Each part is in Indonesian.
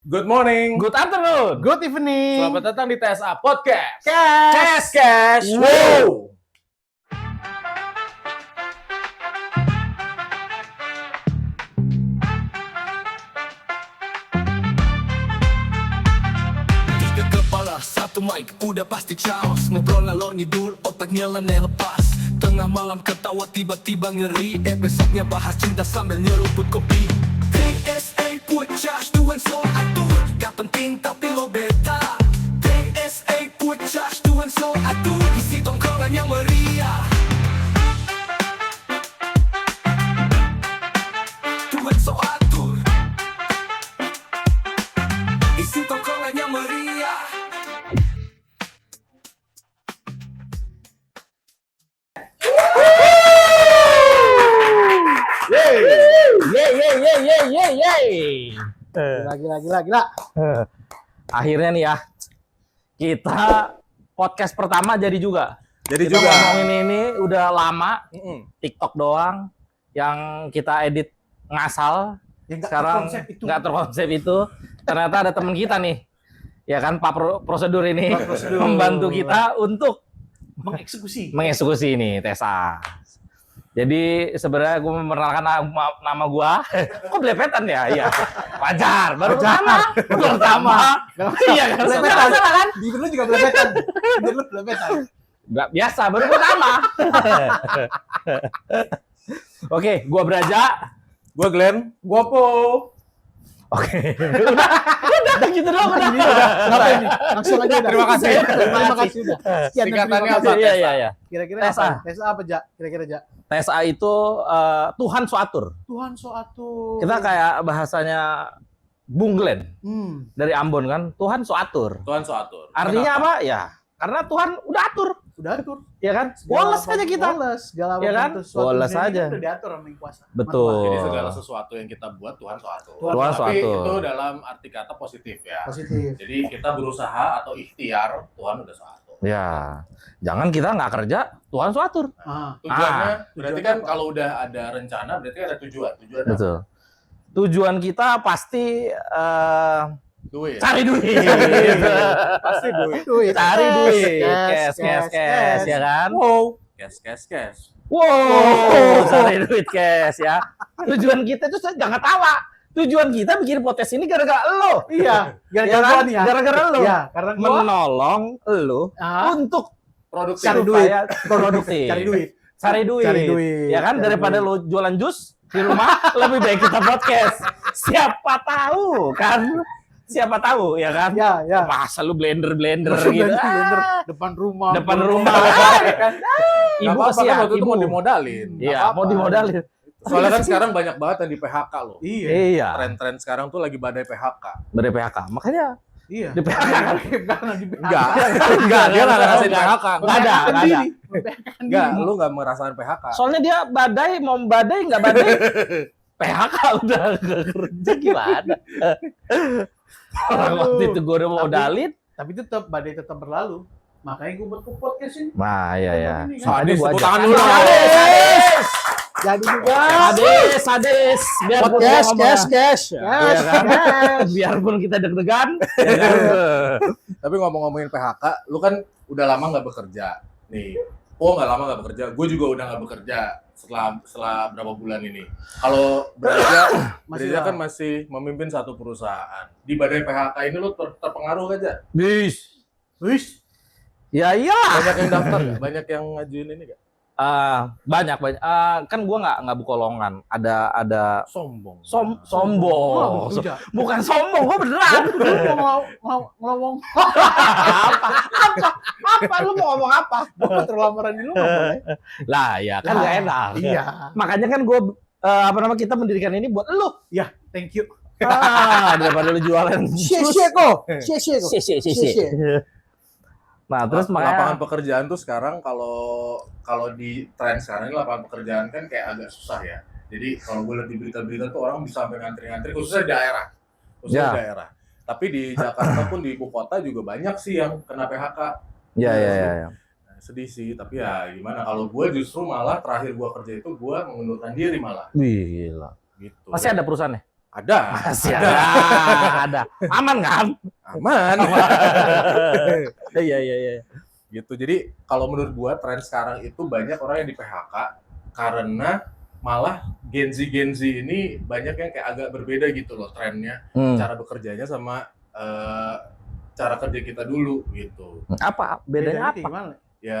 Good morning. Good afternoon. Good evening. Selamat datang di TSA Podcast. Cash. Wow. Tiga kepala, satu mic, udah pasti chaos. Ngobrol ngalor ngidul, otaknya leneh lepas. Tengah malam ketawa tiba-tiba ngeri. Besoknya bahas cinta sambil nyeruput kopi. TSA Podcast, Tuhan so atur. Gak penting tapi lo beta. TSA Podcast, Tuhan so atur. Isi tongkrongan yang meriah. Tuhan so atur. Isi tongkrongan yang meriah. Yeay. Gila. Akhirnya nih ya, kita podcast pertama jadi juga. Jadi Kita juga. ngomongin ini udah lama, TikTok doang, yang kita edit ngasal. Sekarang nggak terkonsep itu. Ternyata ada teman kita nih, ya kan Pak Prosedur ini membantu kita untuk mengeksekusi ini TSA. Jadi sebenarnya gue memperkenalkan nama gue, kok belepetan ya? Iya, wajar. Baru pertama. Iya kan? Salah kan? Bibir lu juga belepetan. Bibir lu belepetan. Nggak biasa, baru pertama. Oke, gue Braja. Gue Glenn. Gua Po. Oke, udah gitu doang. Kenapa ini? Langsung aja. Terima kasih. Terima kasih udah. Sekian dan Singkatannya terima kasih. apa? Iya. Kira-kira TSA. apa? TSA apa, Ja? Kira-kira, Ja? TSA itu Tuhan suatur. Tuhan so atur. Kita kayak bahasanya Bung Glenn dari Ambon kan, Tuhan suatur. Tuhan so atur. Artinya Kenapa? apa? Ya, karena Tuhan udah atur, Udah atur. ya kan? Woles aja kita. Segala Ya kan? apapun sesuatu Woles dunia ini aja. kan udah diatur sama yang kuasa. Betul. Jadi segala sesuatu yang kita buat Tuhan so atur. Tuhan so Tapi atur. itu dalam arti kata positif ya. Positif. Jadi kita berusaha atau ikhtiar, Tuhan udah so atur. Ya, jangan kita nggak kerja, Tuhan suatur. Tujuannya berarti tujuannya kan apa? kalau udah ada rencana berarti ada tujuan. Tujuan apa? Betul. Tujuan kita pasti Duit. cari duit. Pasti duit. Cari duit. Cash. Cash, ya kan? Wow. Cash. Wow, cari duit cash ya. Tujuan kita itu jangan tawa. Tujuan kita bikin podcast ini gara-gara lo. Iya. Ya Gara-gara kan? gua nih ya. Gara-gara lo. Iya, karena gua Menolong lo untuk Produktif. Cari duit. supaya produktif. cari duit. Cari duit. Cari duit. Ya kan, Cari daripada duit. lo jualan jus di rumah, lebih baik kita podcast. Siapa tahu kan? Siapa tahu ya kan? Ya. Masa lu blender gitu. Blender. Depan rumah. Depan rumah. Nggak Ibu apa-apa kan kesian, waktu itu ibu. mau dimodalin. Iya, Nggak mau apa-apa. dimodalin. Soalnya kan sekarang banyak banget yang di PHK loh. Iya. Iya, Tren-tren sekarang tuh lagi badai PHK. dari PHK. Makanya Iya. di PHK kan? Karena di Enggak, dia nggak ngerasain PHK. Nggak ada. Enggak, lu nggak merasain PHK. Soalnya dia mau badai nggak badai. PHK udah nggak kerja gimana? Orang waktu itu gue udah mau modalin. Tapi tetap badai tetap berlalu. Makanya gue buat podcast ini. Nah, iya. Ini kan. Makanya Sadis, gua tepuk ajak. tangan dulu. Sadis. Jadi juga. Sadis. Biar gua Podcast, ngomong ya. cash. Iya kan? Biarpun kita deg-degan, ya kan? Tapi ngomong-ngomongin PHK, lu kan udah lama nggak bekerja. Nih, nggak lama nggak bekerja. Gue juga udah nggak bekerja setelah berapa bulan ini. Kalau Braja kan masih memimpin satu perusahaan. Di badai PHK ini lu terpengaruh aja. Wis. Ya iyalah. Banyak yang daftar nggak? Banyak yang ngajuin ini nggak? Banyak. Kan gua nggak buka lowongan. Ada Sombong. sombong. Udah. Bukan sombong, gua beneran. Lu mau ngelowong. Apa? Lu mau ngomong apa? Gua terlamaran di lu nggak boleh. Lah, ya kan nggak enak. Iya. Makanya kan gua kita mendirikan ini buat lu. Ya, thank you. Daripada lu jualan. Cie kok. Nah, terus lapangan makanya pekerjaan tuh sekarang kalau di tren sekarang ini lapangan pekerjaan kan kayak agak susah ya. Jadi kalau gue lihat di berita-berita tuh orang bisa sampai ngantri-ngantri khususnya di daerah. Ya. Tapi di Jakarta pun di ibu kota juga banyak sih yang kena PHK. ya. Nah, sedih sih, tapi ya gimana kalau gue justru malah terakhir gue kerja itu gue mengundurkan diri malah. Wih, gila. Gitu. Masih ada perusahaannya? Masih ada. Aman kan? Aman. Iya. Gitu. Jadi kalau menurut gua tren sekarang itu banyak orang yang di PHK karena malah Gen Z ini banyak yang kayak agak berbeda gitu loh trennya, cara bekerjanya sama cara kerja kita dulu gitu. Apa? Bedanya kayak apa? gimana? Ya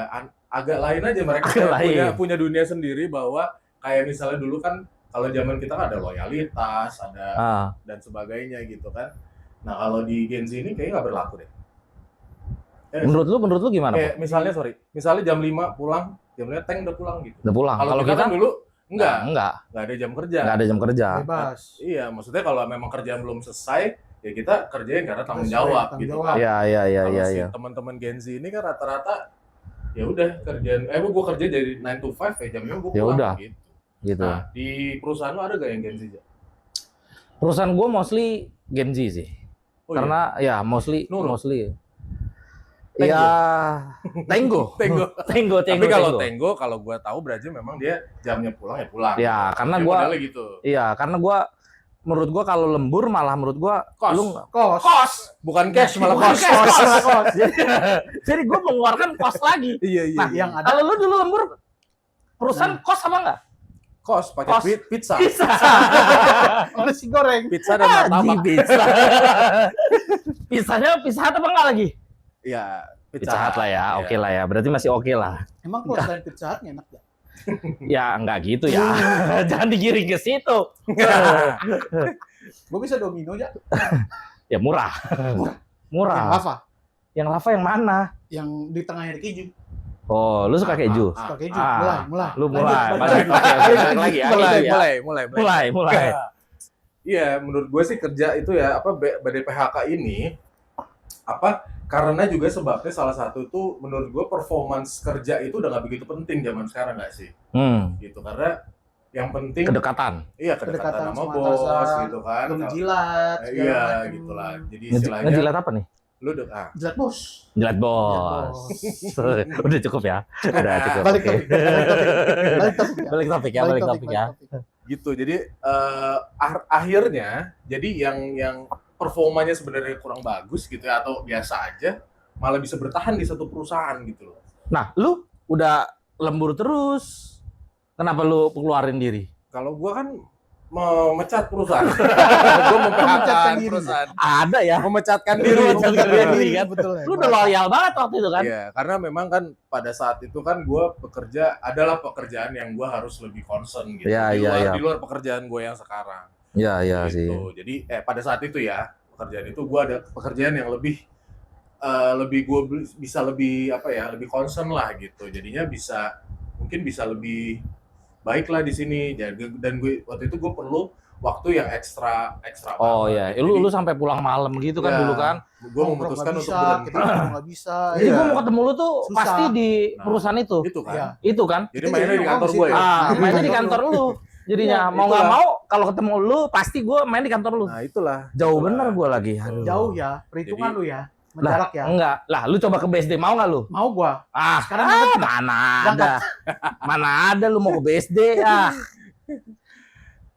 agak lain aja, mereka Agak kayak lain. punya dunia sendiri, bahwa kayak misalnya dulu kan kalau zaman kita kan ada loyalitas, ada Ah, dan sebagainya gitu kan. Nah kalau di Gen Z ini kayaknya nggak berlaku deh. Ya, menurut lu gimana, kayak Pak? misalnya jam 5 pulang, jam 5 tank udah pulang gitu. Udah pulang. Kalau kita kan dulu enggak enggak ada jam kerja. ada jam kerja. Bebas. Iya, maksudnya kalau memang kerjaan belum selesai, ya kita kerjain karena tanggung Sesuai jawab tanggung gitu jawab. kan. Iya. Kalau si teman-teman Gen Z ini kan rata-rata ya udah kerjaan, gua kerja dari 9 to 5 ya jam 5 gua Ya pulang udah. gitu. Gitu. Nah, di perusahaan lo ada gak yang Gen Z? Ja? Perusahaan gue mostly Gen Z sih. Oh, Karena ya mostly Nurul. ya Tenggo. Tapi kalau Tenggo, kalau gua tahu berarti memang dia jamnya pulang ya pulang. Ya, karena Dia gua modelnya gitu. iya, karena menurut gua kalau lembur malah menurut gua Kos. lu Kos. Bukan cash malah Bukan kos. cash. Malah kos. jadi gua mengeluarkan kos lagi. Iya. Nah, Yang ada Kalau lu dulu lembur perusahaan kos apa enggak? Kos Kos. pakai pizza. Bisa. nasi goreng. Pizza dan martabak. Pizza. Pizzanya Pizza Hut apa enggak lagi? Iya, Pizza Hut lah ya, Iya. oke lah ya. Berarti masih oke lah. Emang kalau selain Pizza Hut enak ya? Ya enggak gitu ya. Jangan digiring ke situ. Gue bisa Domino ya. Ya murah. Yang Murah. lava. Yang lava yang mana? Yang di tengahnya ada keju. Oh, lu suka keju? Suka keju. Ah. Mulai. Lu mulai. Lanjut. Oke, balik lagi ya. Mulai. Iya, menurut gue sih kerja itu ya badai PHK ini karena juga sebabnya salah satu itu menurut gue performance kerja itu udah nggak begitu penting zaman sekarang nggak sih? Gitu, karena yang penting Kedekatan. iya kedekatan sama bos atasan, gitu kan. Ngejilat. segala Iya, macem. gitulah. Jadi istilahnya Ngejilat apa nih? lu Jilat bos. Jilat bos. Udah cukup ya. Udah cukup. Balik Oke. topik. Balik topik. Balik topik ya, balik topik ya. gitu. Jadi akhirnya jadi yang performanya sebenarnya kurang bagus gitu ya atau biasa aja malah bisa bertahan di satu perusahaan gitu loh. Nah, lu udah lembur terus. Kenapa lu keluarin diri? Kalau gua kan memecat perusahaan. Gua Memecatkan memphk diri. perusahaan. Ada ya. Memecatkan diri. Memecatkan diri kan. Betul ya. Lu udah loyal banget waktu itu kan? Iya, karena memang kan pada saat itu kan gua bekerja adalah pekerjaan yang gua harus lebih concern gitu. Iya, iya. Di luar pekerjaan gua yang sekarang. Iya Gitu. Jadi pada saat itu ya, pekerjaan itu gua ada pekerjaan yang lebih gua bisa lebih lebih concern lah gitu. Jadinya mungkin bisa lebih baik lah di sini. Dan gue waktu itu gue perlu waktu yang ekstra Oh banget. iya, lu sampai pulang malam gitu kan Iya. dulu kan? Gue memutuskan untuk berhenti. Kita nggak bisa. Jadi Iya. gua mau ketemu lu tuh Susah. pasti di Nah. perusahaan itu. Itu kan. Iya. Itu kan? Jadi mainnya di kantor gue ya. Mainnya di kantor lu. Jadinya Iya, mau nggak itulah. mau kalau ketemu lu pasti gua main di kantor lu. Nah, itulah. Jauh Itulah. bener gua lagi. Aduh. Jauh ya. Perhitungan Jadi- lu ya. Menjarak ya. Enggak. Lah, lu coba ke BSD mau nggak lu? Mau gua. Sekarang mana ada. Mana ada lu mau ke BSD ah.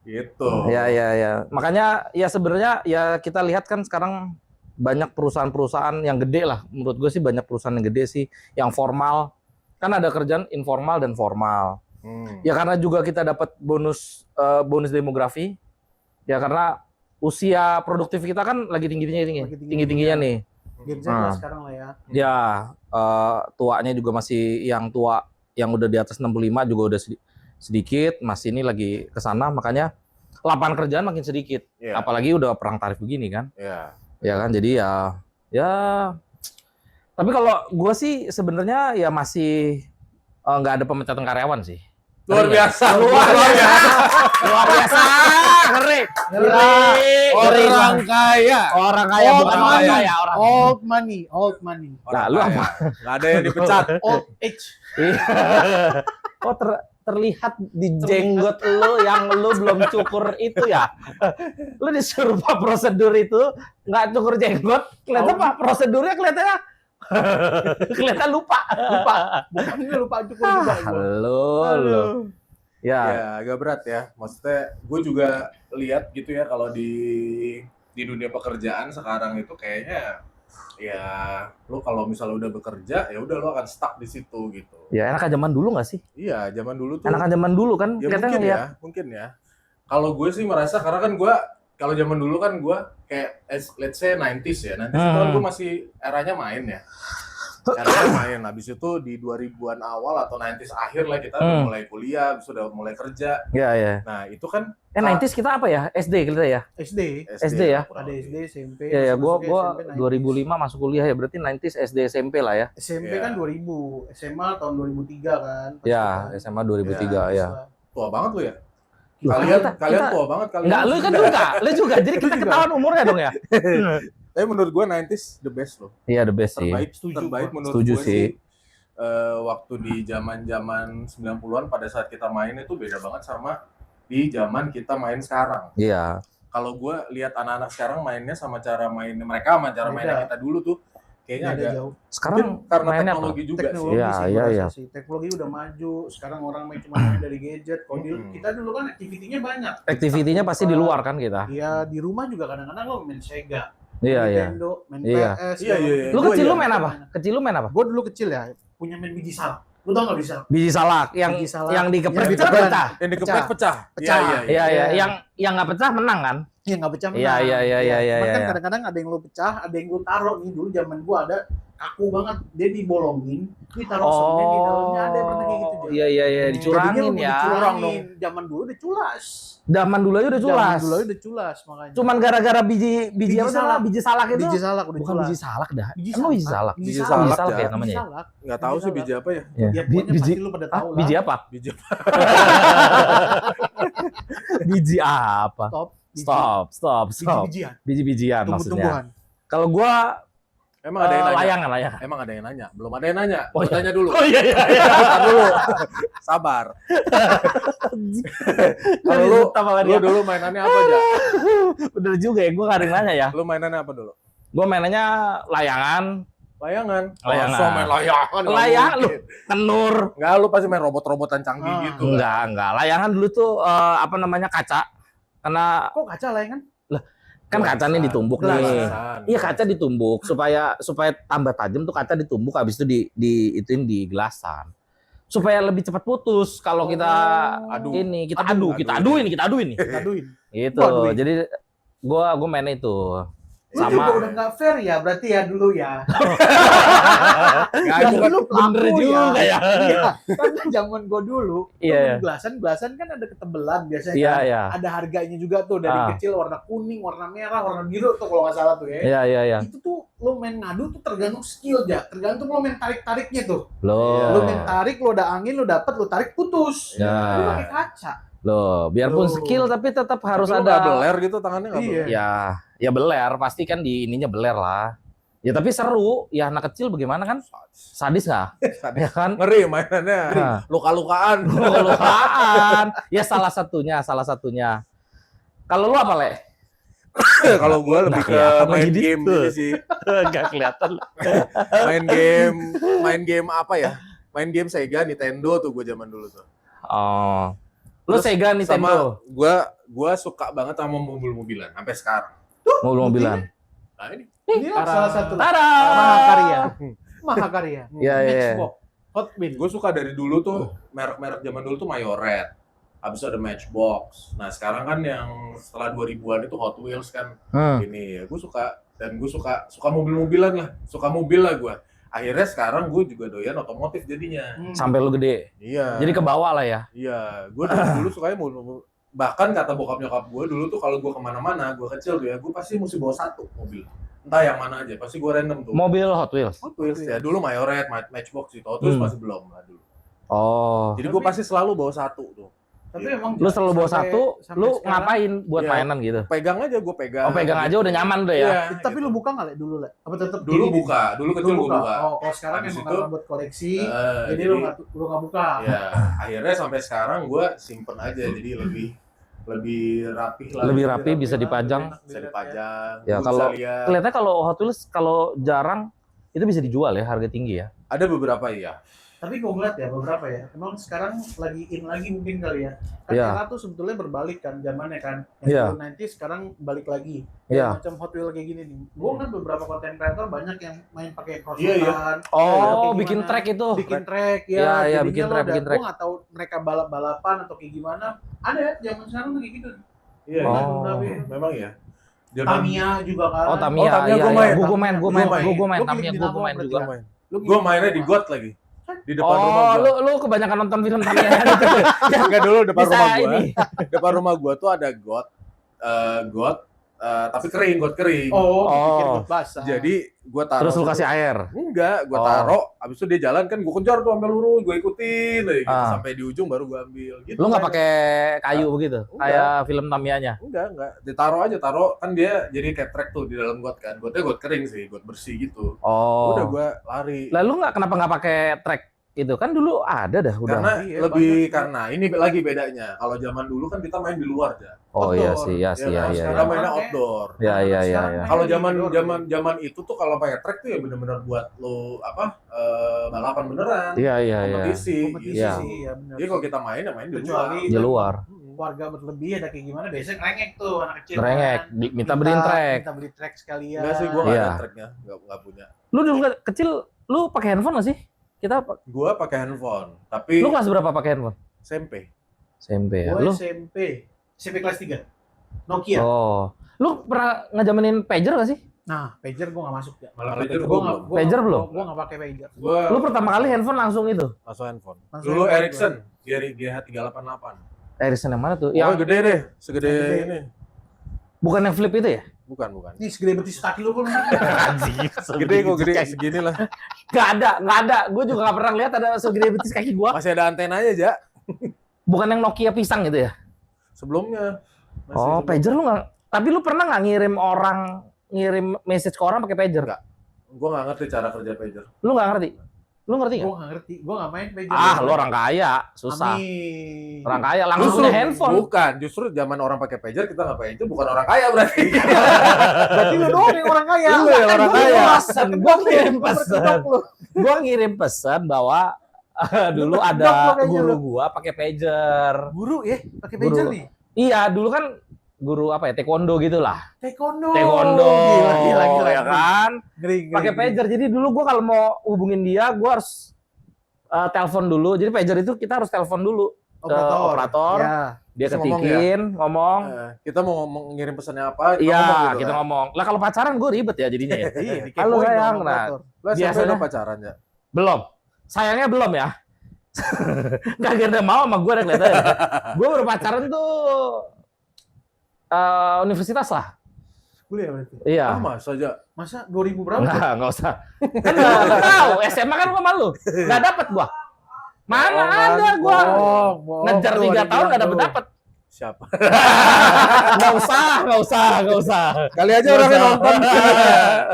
Gitu. Ya. Makanya ya sebenarnya ya kita lihat kan sekarang banyak perusahaan-perusahaan yang gede lah. Menurut gue sih banyak perusahaan yang gede sih, yang formal. Kan ada kerjaan informal dan formal. Ya karena juga kita dapat bonus demografi. Ya karena usia produktif kita kan lagi tinggi-tingginya nih. Genset lah sekarang lah ya. Ya tuanya juga masih yang tua yang udah di atas 65 juga udah sedikit, masih ini lagi ke sana, makanya lapangan kerjaan makin sedikit. Iya. Apalagi udah perang tarif begini kan. Iya. Ya kan, jadi ya tapi kalau gua sih sebenarnya ya masih nggak ada pemecatan karyawan sih. Luar biasa. Luar biasa. Ngeri. Orang kaya. Orang kaya bukan Orang orang kaya. kaya, orang. Old money. Nah, lu apa? Gak ada yang dipecat. Old age. Oh terlihat di jenggot lu yang lu belum cukur itu ya. Lu disuruh apa prosedur itu nggak cukur jenggot, kelihatan apa prosedurnya kelihatannya kelihatan lupa. Bukan lupa cukur juga. gua. Halo. Ya. Ya agak berat ya. Maksudnya gue juga lihat gitu ya kalau di dunia pekerjaan sekarang itu kayaknya ya lu kalau misalnya udah bekerja ya udah lu akan stuck di situ gitu. Ya enakan zaman dulu nggak sih? Iya, zaman dulu tuh Enakan zaman dulu kan ya kita mungkin ngeliat. ya, mungkin ya. Kalau gue sih merasa karena kan gue kalau zaman dulu kan gue kayak let's say 90s ya. 90s itu kan gue masih eranya main ya. Eranya main. Habis itu di 2000-an awal atau 90s akhir lah kita udah mulai kuliah, sudah mulai kerja. Iya, iya. Nah, itu kan 90s kita apa ya? SD kita ya? SD ya? ada SD SMP Iya, ya, gua masuk-masuknya 2005 masuk kuliah ya, berarti 90s SD SMP lah ya. SMP Iya. kan 2000 SMA tahun 2003 kan pas Ya, kita. SMA 2003 ya. tua banget lu ya. Loh, Kalian kita- tua banget kalian. Enggak, lu kan juga. Lu juga. Jadi kita ketahuan umurnya dong ya. Tapi menurut gue 90s the best loh. Iya, the best sih. Terbaik menurut Setuju gue sih. sih. Waktu di zaman-zaman 90-an pada saat kita main itu beda banget sama di zaman kita main sekarang. Iya. Kalau gue lihat anak-anak sekarang mainnya sama cara main mereka sama cara mainnya Beda. kita dulu tuh kayaknya Beda agak jauh. Sekarang mungkin karena mainnya apa? teknologi juga Teknologi Iya, sih, iya, gua rasa iya. sih. Teknologi udah maju. Sekarang orang main cuma main dari gadget. Kalau kita dulu kan aktivitinya banyak. Activity-nya pasti di luar kan kita. Iya, di rumah juga kadang-kadang lo main Sega, Iya, main iya. Nintendo, main Iya. PS. Iya, iya, iya. Lu Gua kecil iya. lu main apa? Kecil lu main apa? Gue dulu kecil ya, punya main biji salak. Lu tau gak biji salak? Biji salak yang Biji salak. yang dikeprek Yang pecah. ditekan. yang dikeprek pecah. Pecah. Iya, Iya, iya. Iya. Yang nggak pecah menang kan? Iya nggak pecah Iya, menang. iya, iya, iya, iya, Cuman kan iya. kadang-kadang ada yang lo pecah, ada yang lo taruh nih. Dulu zaman gua ada kaku banget, dia dibolongin, ditaruh semen di dalamnya, ada yang pernah kayak gitu. Jar. Iya, iya, iya. Jadinya Dicurangin lo ya. Curang dong. Zaman dulu udah culas. Zaman dulu aja udah culas. Zaman dulu udah culas makanya. Cuman gara-gara biji Biji apa salak. namanya? Biji salak itu. biji salak udah Bukan culas. biji salak dah. Biji Emang biji salak. Biji Biji salak. salak, Biji salak ya Jar. namanya. Biji ya? salak. Nggak tahu sih biji apa ya. Iya. Ya pokoknya Biji pasti lu pada tahu lah. biji apa? Biji apa? Biji apa? Stop. Biji. Stop. Biji-bijian. Biji-bijian maksudnya. Tumbuh-tumbuhan. Kalau gua Emang ada yang nanya? layangan. Emang ada yang nanya? Belum ada yang nanya. Oh, Gua iya. tanya dulu. Oh iya iya. Sabar dulu. Sabar. Kalau lu dulu mainannya apa aja? Bener juga ya, gua nggak ada yang nanya ya. Lu mainannya apa dulu? Gua mainannya layangan, Layangan. Layangan. Oh, so main layangan. nggak Layangan lu, mungkin. tenur. Enggak, lu pasti main robot-robotan canggih Ah. gitu. Enggak. Layangan dulu tuh apa namanya kaca. Karena Kok kaca layangan? kan kaca nih ditumbuk nih. Gelasan. Iya kaca ditumbuk supaya tambah tajam tuh kaca ditumbuk habis itu ituin di gelasan. Supaya lebih cepat putus kalau kita Adu. ini kita Adu. aduin nih. Aduin. Gitu. Waduh. Jadi gua main itu Lu juga sama udah nggak fair ya berarti ya dulu ya. Enggak, Kan itu kan dulu bener pelaku juga ya. Iya. Karena zaman gua dulu, Iya. gelasan kan ada ketebelan biasanya Iya, kan. iya. Ada harganya juga tuh dari Ah. kecil warna kuning, warna merah, warna biru tuh kalau nggak salah tuh ya. Iya. Itu tuh lo main ngadu tuh tergantung skill ya, tergantung lo main tarik-tariknya tuh. Loh. Lo main tarik, lo ada angin, lo dapet, lo tarik putus. Ya. Lo pakai kaca. Loh, biarpun Loh. skill tapi tetap harus Tapi lu ada nggak beler gitu tangannya nggak Iya. beler. ya beler, pasti kan di ininya beler lah. Ya tapi seru, ya anak kecil bagaimana kan? Sadis nggak? Ya kan? Ngeri mainannya. Nah. Luka-lukaan. Lukaan. Ya salah satunya. Kalau lu apa, Le? Kalau gua lebih Nggak ke kelihatan main lagi game gitu. ini sih. Enggak kelihatan. Main game apa ya? Main game Sega, Nintendo tuh gua zaman dulu tuh. Oh. Lu Terus Sega Sama Nintendo, gua suka banget sama mobil-mobilan sampai sekarang. mobil-mobilan. Nah ini. Dia salah satu Tada. mahakarya. Mahakarya. Iya, iya. Matchbox. Hot Wheels. Gue suka dari dulu tuh merek-merek zaman dulu tuh Mayoret. Habis itu ada Matchbox. Nah, sekarang kan yang setelah 2000-an itu Hot Wheels kan ini ya. Gue suka dan gue suka mobil-mobilan lah. Suka mobil lah gue. Akhirnya sekarang gue juga doyan otomotif jadinya. Sampai lu gede. Iya. Jadi ke bawah lah ya. Iya, gue dulu sukanya mobil. Bahkan kata bokap nyokap gue dulu tuh kalau gue kemana-mana, gue kecil tuh ya, gue pasti mesti bawa satu mobil. Entah yang mana aja, pasti gue random tuh. Mobil Hot Wheels. Hot Wheels ya, dulu Mayoret, Matchbox itu, Hot Wheels masih belum lah dulu. Oh. Jadi gue pasti selalu bawa satu tuh. Tapi Iya. emang Lu selalu bawa sampai- satu, sampai lu sekarang- ngapain buat Iya. mainan gitu? Pegang aja, gue pegang. Oh, pegang aja udah nyaman udah ya. Iya, Tapi gitu. lu buka nggak Le dulu Le? Apa tetap Dulu buka, dulu kecil gue buka. Oh, kalau sekarang Habis emang itu, karena buat koleksi, Eh, jadi lu nggak buka. Ya, akhirnya sampai sekarang gue simpen aja, jadi lebih rapi lah. Lebih rapi, bisa dipajang. Bisa dipajang. Ya, Gua kalau bisa lihat. Kelihatannya kalau Hot Wheels kalau jarang itu bisa dijual ya, harga tinggi ya. Ada beberapa ya. Tapi gue ngeliat ya beberapa ya, emang sekarang lagi in lagi mungkin kali ya. Kan Iya. era tuh sebetulnya berbalik kan zamannya kan. Iya. Yang nanti sekarang balik lagi. Iya. Macam Hot Wheels kayak gini nih. Gue kan beberapa konten creator banyak yang main pakai Iya, iya. crossover. Oh, Kayak bikin gimana? track itu. Bikin track Iya, ya. iya, jadinya bikin lo track, udah- bikin track. Gue nggak tahu mereka balap-balapan atau kayak gimana. Ada ya zaman sekarang tuh kayak gitu. Iya, Oh. iya. Memang ya. Tamiya juga kan. Oh, Tamiya. Tamiya Iya, gua iya. main. Gua main Gua main. Lu Tamiya milik gua Dinamo main berarti juga. kan? Lu Gue gimana? mainnya di GOT lagi. Di depan rumah Oh, gua. lu kebanyakan nonton film Tamiya gitu. Enggak dulu depan Bisa rumah gua. ini. Depan rumah gua tuh ada GOT. Tapi kering, GOT kering. Oh, bikin Oh. buat basah. Jadi gua taruh. Terus lu kasih air. Enggak, gua Oh. taruh, abis itu dia jalan kan gua kejar tuh sampai lurus, gua ikutin gitu. Ah. Sampai di ujung baru gua ambil gitu. Lu nggak mainnya. pakai kayu begitu? Enggak. Kayak film Tamiyanya. Enggak. Ditaruh aja, kan dia jadi kayak track tuh di dalam got kan. Gotnya got kering sih, got bersih gitu. Oh. Udah gua lari. Lalu kenapa nggak pakai track itu? Kan dulu ada dah udah. Karena Iya, lebih banyak. karena ini lagi bedanya. Kalau zaman dulu kan kita main di luar aja. Oh iya outdoor. sih, iya sih, iya kan? iya. Sekarang iya. mainnya Oke. outdoor. Iya, iya, iya, Sekarang iya. main Kalau di zaman indoor. zaman itu tuh kalau pakai track tuh ya bener-bener buat lo balapan beneran. Iya, iya, iya. Kompetisi. Kompetisi gitu. Iya. sih, ya benar. Jadi kalau kita main ya main di Kecuali luar. Di luar. Warga berlebih ada kayak gimana biasanya ngerengek tuh anak kecil. Ngerengek, kan. minta beliin track. Minta beli track sekalian. Enggak sih, gua nggak Iya. ada tracknya, nggak punya. Lu dulu kecil, lu pakai handphone nggak sih? Kita, Gua pakai handphone, tapi lu kelas berapa pakai handphone? SMP. SMP ya. Gue Lu? SMP kelas 3. Nokia. Oh. Lu pernah ngejamanin pager gak sih? Nah, pager gue gak masuk ya. Malah pager Gue gua nggak. belum. Pager belum? Gue nggak pakai pager. Gua Lu pertama kali handphone langsung itu? masuk handphone. Langsung Dulu handphone Ericsson, GH388. Ericsson yang mana tuh? Yang Yang gede deh, segede Yang gede. ini. bukan yang flip itu ya? Bukan. Ini segede betis kaki lu pun. Gede kok, gede segini lah. Gak ada. Gue juga gak pernah lihat ada segede betis kaki gua. Masih ada antenanya aja Bukan yang Nokia pisang gitu ya? sebelumnya. Masih Oh, sebelum- pager lu nggak? Tapi lu pernah nggak ngirim message ke orang pakai pager? Nggak. Gua nggak ngerti cara kerja pager. Lu nggak ngerti? Lu ngerti nggak? Gue nggak ngerti. Gue nggak main pager. Ah, lu orang kaya, susah. Amin. Orang kaya langsung Justru punya handphone. Bukan, justru zaman orang pakai pager kita nggak pakai itu bukan orang kaya berarti. Berarti lu doang yang orang kaya. Lu yang orang kaya. Gua ngirim pesan. Berkedok lu. Gua ngirim pesan bahwa dulu berkedok ada lu kayaknya guru lu. gua pakai pager. Guru ya, pakai Guru. pager nih. Iya, dulu kan guru apa ya? Taekwondo gitulah. Taekwondo. Taekwondo. Gila. Ya kan? Ngeri. Pakai pager. Jadi dulu gua kalau mau hubungin dia, gua harus telepon dulu. Jadi pager itu kita harus telepon dulu. operator. Ya. Dia Terus ngomong ketikin, ngomong. Kita mau ngirim pesannya apa? kita ngomong Iya, gitu kita kan. ngomong. Lah kalau pacaran gue ribet ya jadinya ya. Iya, Halo dikepoin sayang, dong nah. operator. Lu SMP Biasanya- udah pacaran ya? Belum. Sayangnya belum ya. Gak kira mau sama gue ada kelihatannya. Gue baru pacaran tuh universitas lah. Kuliah berarti. Iya. Masa aja. Masa 2000 berapa? Nggak usah. Kan gak tahu. SMA kan gue malu. Gak dapet gue. Mana ada gue. Bohong. Ngejar Tuh, 3 ada tahun bilang gak tuh. dapet. Siapa? Gak usah. Kali aja orang yang nonton.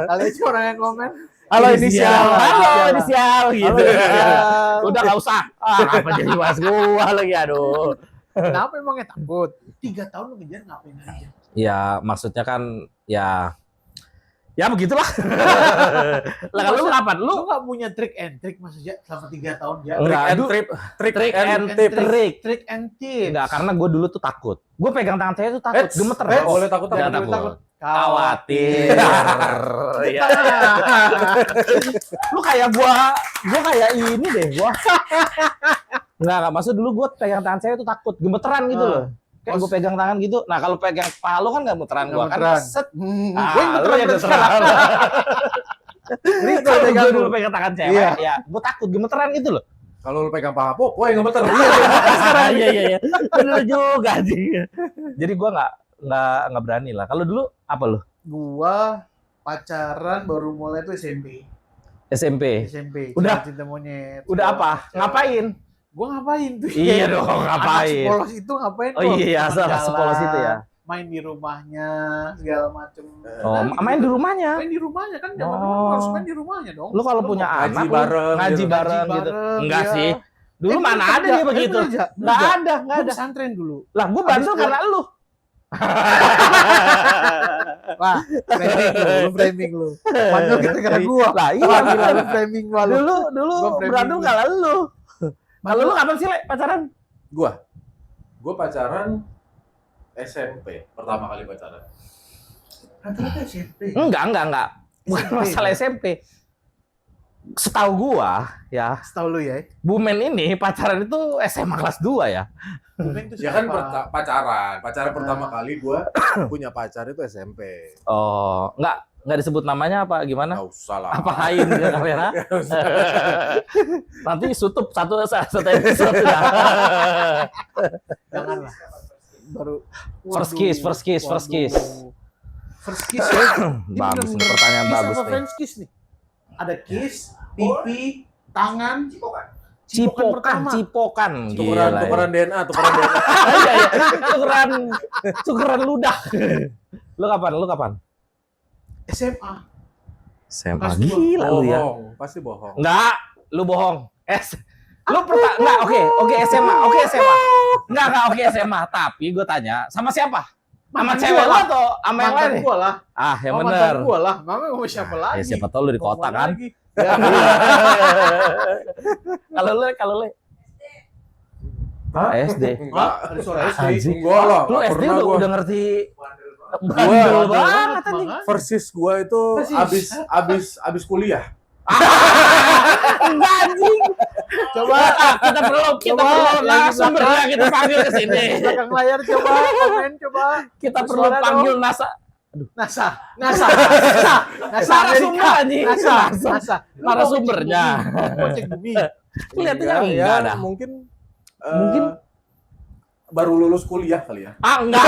Kali aja orang yang komen. Halo inisial. Halo inisial gitu. Halo. Udah gak usah. Apa jadi mas gua lagi aduh. Kenapa emangnya takut? 3 tahun lu ngejar ngapain aja? Ya maksudnya kan ya begitulah. Lah kalau lu kapan? Lu Lu nggak punya trick and trick masa aja selama 3 tahun ya? Enggak, trick and tip. Trick and tips. Enggak, karena gue dulu tuh takut. Gue pegang tangan cewek tuh takut, gemeter. Nggak boleh takut. Jangan Jangan takut. Khawatir. Iya. Lu kayak gua kayak ini deh, gua. Enggak, maksud dulu gua pegang tangan cewek tuh takut, gemeteran gitu loh. Kayak gue pegang tangan gitu. Nah, kalau pegang kepala lu kan enggak muteran gua kan. Gemeteran. Set. Gue yang lu yang gemeteran. Ini Kalau kalau gue dulu pegang tangan cewek, Iya. ya gua takut gemeteran gitu loh. Kalau lu pegang paha Popo yang gemeter. Iya. Bener juga sih. Jadi gua nggak berani lah. Kalau dulu apa lu? gua pacaran baru mulai tuh SMP. SMP. Udah? Cinta monyet. Udah apa? Ngapain? Gua ngapain tuh? Iya dong, Anak ngapain? sepolos itu ngapain? Oh kok? iya, Teman jalan, sepolos itu ya. Main di rumahnya segala macem. Oh, Nah, main gitu. di rumahnya. Main di rumahnya kan zaman dulu Oh. harus main di rumahnya dong. Lu kalau Lu punya mau anak ngaji lu bareng ngaji gitu. bareng ngaji gitu. bareng, Enggak ya. sih. Dulu mana ada dia begitu. Enggak ada. Gua pesantren dulu. Lah gua bandel Habis karena lu. Wah, framing lu. Padahal gara-gara gua. Lah iya Wah, gila, bener. lu framing gua lu. Dulu Gua framing Brandul lu. kalah lu. Kalau lu kapan sih Le pacaran? Gue pacaran SMP, pertama kali pacaran. Rata-rata SMP. Enggak. Bukan SMP, masalah ya? SMP. Setahu gua ya, Setahu lu ya. Bumen ini pacaran itu SMA kelas 2 ya. Bukan itu Ya kan siapa? pacaran pertama kali gue punya pacar itu SMP. Oh, enggak disebut namanya apa gimana? Nggak usah lah. Apa hain di kamera? Nanti tutup satu episode ya. Janganlah. Baru First kiss. First kiss ya. Ini Bagus nih, bener-bener pertanyaan kiss bagus apa nih. French kiss nih? Ada kiss, pipi, tangan, Cipokan. Tukeran DNA. Iya. Tukeran ludah. Lu kapan? SMA. SMA. Kelas Gila lu ya. Pasti bohong. Enggak, lu bohong. Enggak, oke SMA. Enggak, oke SMA. Tapi gue tanya, sama siapa? Sama Mantan cewek gua lu lah. atau sama yang lain? Mantan gua lah. Ah, yang Oh, bener. mantan gua lah. Mama mau siapa lagi? Ya siapa tahu lu di kota Mau kan. lagi. Ya, Kalau lu Hah? SD. Enggak. ada suara SD. Anjing. Enggak lah. Lu nggak SD pernah gua. udah ngerti Gua- bandel banget anjing. Makanya. Persis gue itu Persis. abis kuliah. Enggak anjing. Coba Kita perlu Coba, lagi narasumbernya kita panggil ke sini. belakang layar coba komen coba. Kita perlu Bersuara panggil dong. NASA. NASA. Narasumber Amerika. anjing. NASA. Lu mau Narasumbernya. cek bumi. Kelihatannya Iya, enggak ya, dah. mungkin Mungkin. baru lulus kuliah kali ya. Ah, enggak.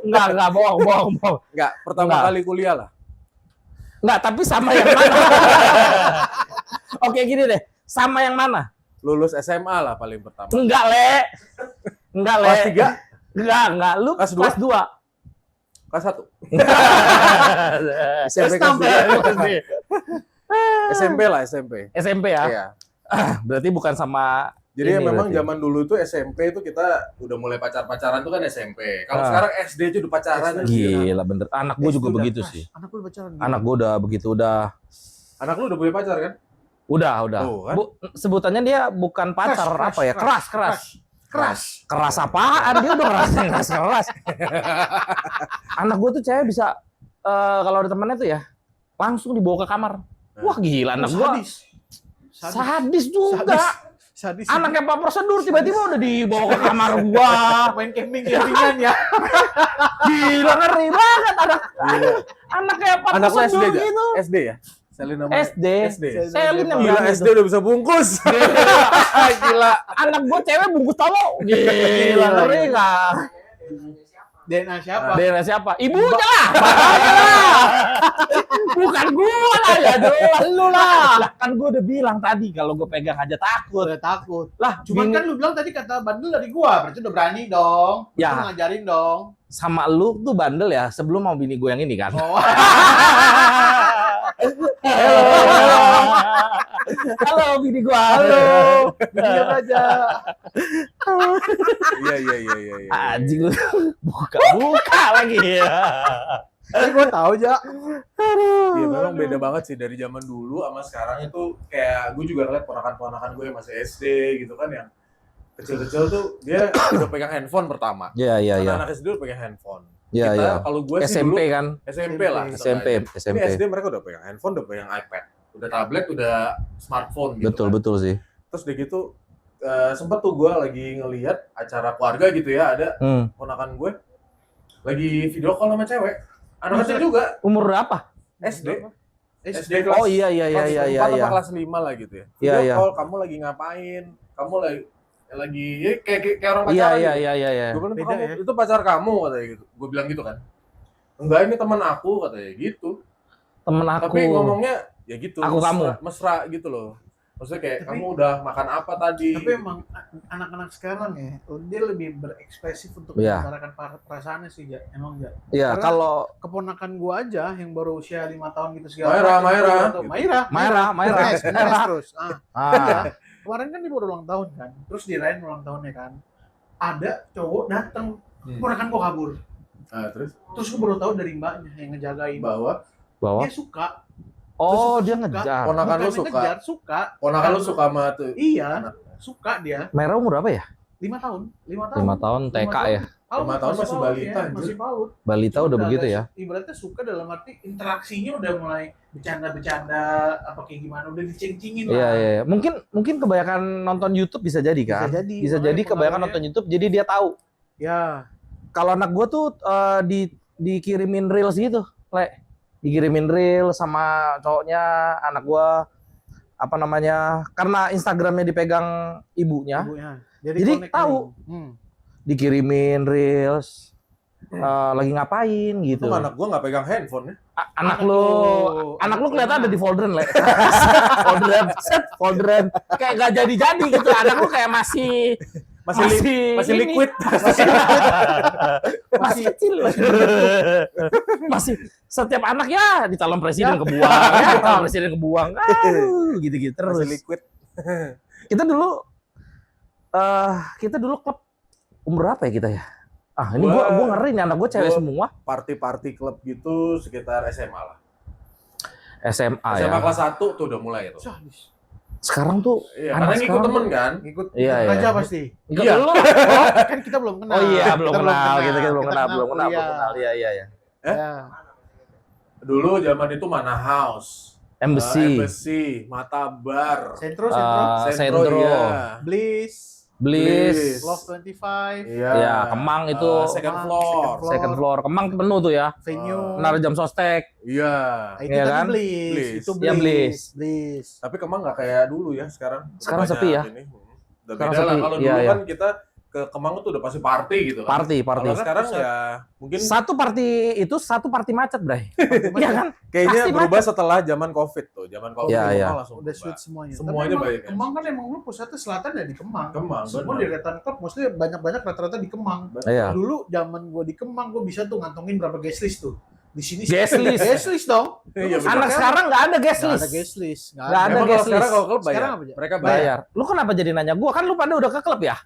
Enggak, bohong. Enggak, pertama Enggak. kali kuliah lah. Enggak, tapi sama yang mana? Oke, gini deh. Sama yang mana? Lulus SMA lah paling pertama. Enggak, Le. Kelas 3, Enggak. Lu Kelas dua? kelas 2. kelas 1. Terus tambah. SMP lah, SMP. SMP ya? Iya. Berarti bukan sama Jadi ini memang berarti. zaman dulu tuh SMP itu kita udah mulai pacaran tuh kan SMP. Kalau Ah. sekarang SD aja udah pacaran. Gila bener. Anak gue juga SD udah begitu keras. sih. Anak lu pacaran. Anak gue udah begitu, udah. Anak lu udah punya pacar kan? Udah. Tuh, kan? Sebutannya dia bukan pacar, apa ya? Keras. Keras apaan? Dia udah keras. Anak gue tuh cewek bisa, kalau ada temennya tuh ya, langsung dibawa ke kamar. Wah gila anak gue. Sadis juga. Sadis. Anak yang Pak Prosedur tiba-tiba udah dibawa ke kamar gua. main camping-campingan ya. Gila ngeri banget anak kayak Pak Anak lu SD Prosedur aja? gitu. SD ya? Selin namanya? SD. SD. Selin yang Gila, berani SD tuh. udah bisa bungkus. Gila. Anak gua cewek bungkus tahu. Gila ngeri enggak? DNA siapa? DNA siapa? Ibunya lah. Bukan gua lah ya, jelas lu lah. Kan gua udah bilang tadi kalau gua pegang aja takut. Udah takut. Lah, Cuman bini- kan lu bilang tadi kata bandel dari gua, berarti udah berani dong. Ya. Lu ngajarin dong. sama lu tuh bandel ya sebelum mau bini gue yang ini kan. Oh. Halo bini gue. Halo. Diam aja. Iya. Anjing lu buka lagi ya. Tapi gua tahu aja. Iya memang beda banget sih dari zaman dulu sama sekarang itu kayak gue juga ngeliat ponakan-ponakan gue yang masih SD gitu kan yang kecil-kecil tuh dia udah pegang handphone pertama. Iya. Anak-anak SD udah pegang handphone. Iya, Kita iya. kalau gue sih SMP dulu kan. SMP lah. SMP. Ini SD mereka udah pegang handphone, udah pegang iPad, udah tablet, udah smartphone gitu. kan. Betul sih. Terus udah gitu sempet tuh gue lagi ngelihat acara keluarga gitu ya, ada ponakan gue lagi video call sama cewek. Anak kecil juga, Umur berapa? SD. SD Oh iya. kelas 4 apa kelas 5 lah gitu ya. Iya, Video iya. call, kamu lagi ngapain? Kamu lagi ya, kayak orang Iya. pacaran gitu. Gue bilang, Beda kamu, ya? itu pacar kamu katanya gitu. Gue bilang gitu kan. Enggak, ini teman aku katanya gitu. Temen aku. Tapi ngomongnya ya gitu. Aku kamu. Mesra gitu loh. Maksudnya kayak Tapi- kamu udah makan apa tadi? Tapi emang anak-anak sekarang ya, dia lebih berekspresif untuk Iya. mengutarakan perasaannya sih, ya. Emang ya. Iya, Karena- kalau Keponakan gua aja yang baru usia 5 tahun gitu segala Maira, macam. gitu. Maira. Maira. Nangis terus. Ah. Iya. Kemarin kan dia baru ulang tahun kan. Terus dirayain ulang tahunnya kan. Ada cowok datang Ponakan gua kabur. Terus Terus gua baru tahu dari mbaknya yang ngejagain. bahwa Bawah. Dia suka. Oh, Terus dia suka. ngejar. Ponakan lu Bukan suka. ngejar, suka. ponakan lu suka sama tuh. Iya, suka dia. Merah umur berapa ya? 5 tahun. 5 tahun TK ya. Paut, 5 tahun masih paut, balita, ya, anjir. masih paut. Balita udah begitu ya. Ibaratnya suka dalam arti interaksinya udah mulai bercanda-bercanda apa kayak gimana, udah diceng-cengin lah. Iya, iya. Mungkin kebanyakan nonton YouTube bisa jadi kan? Bisa jadi. Bisa Makanya jadi kebanyakan pengaruhnya- nonton YouTube jadi dia tahu. Ya, Kalau anak gua tuh dikirimin reels gitu, dikirimin reel sama cowoknya anak gua apa namanya? Karena Instagramnya dipegang ibunya, ibunya. Jadi connect tahu. nih. dikirimin reels lagi ngapain gitu. Untung anak gua nggak pegang handphone ya. Anak lu kelihatan ada di folderan, Le. folderan. Kayak gak jadi-jadi gitu. Anak lu kayak masih Masih ini. liquid. Masih kecil. Masih setiap anak ya di calon presiden kebuang, ya, calon presiden kebuang. Aduh, gitu-gitu terus. Masih liquid. Kita dulu klub umur berapa ya kita ya? Ini gua ngeri nih, anak gua cewek semua. Party klub gitu sekitar SMA lah. SMA SMA ya. kelas 1 tuh udah mulai tuh. Sekarang tuh Iya, anak karena ngikut sekarang temen kan. Ngikut Iya, iya. aja pasti. Ikut Iya. dulu. Kan kita belum kenal. Oh iya, belum Kita kenal. Kita belum Kita kenal, belum kenal. kuliah. Iya. Ya. Dulu zaman itu Mana House, Embassy, Mata Bar, Sentro, Sentro, iya. Bliss, Love 25, Iya. ya Kemang itu second floor. second floor. Kemang penuh tuh ya. Venue. Nara jam sostek. Iya. Itu Iya tadi kan? Bliss. Bliss. Itu Iya, Bliss. Bliss. Tapi Kemang nggak kayak dulu ya sekarang. Udah Sekarang banyak sepi ya? ini. Udah Sekarang beda lah. sepi. Kalau Iya, dulu iya. kan kita ke Kemang tuh udah pasti party gitu kan. Party. Kalau sekarang ya mungkin Satu party macet, Bray. Iya kan? kayaknya pasti berubah setelah zaman Covid tuh. Zaman Covid Iya, Kemang iya. langsung Udah berubah. sweet semuanya. Semuanya Tapi baik, emang, kan? Kemang kan emang lu pusatnya selatan ya di Kemang. Kemang, Semua benar. deretan klub mostly banyak rata-rata di Kemang. Iya. Dulu zaman gua di Kemang gua bisa tuh ngantongin berapa guest list tuh. Di sini Guest list. Guest list dong. Iya, Lu benar. Anak sekarang nggak ada guest Nggak list. ada guest list. Nggak ada Emang guest kalau sekarang list. kalau klub bayar. Sekarang apa aja? Mereka bayar. Bayar. Lu kenapa jadi nanya gua? Kan lu pada udah ke klub ya?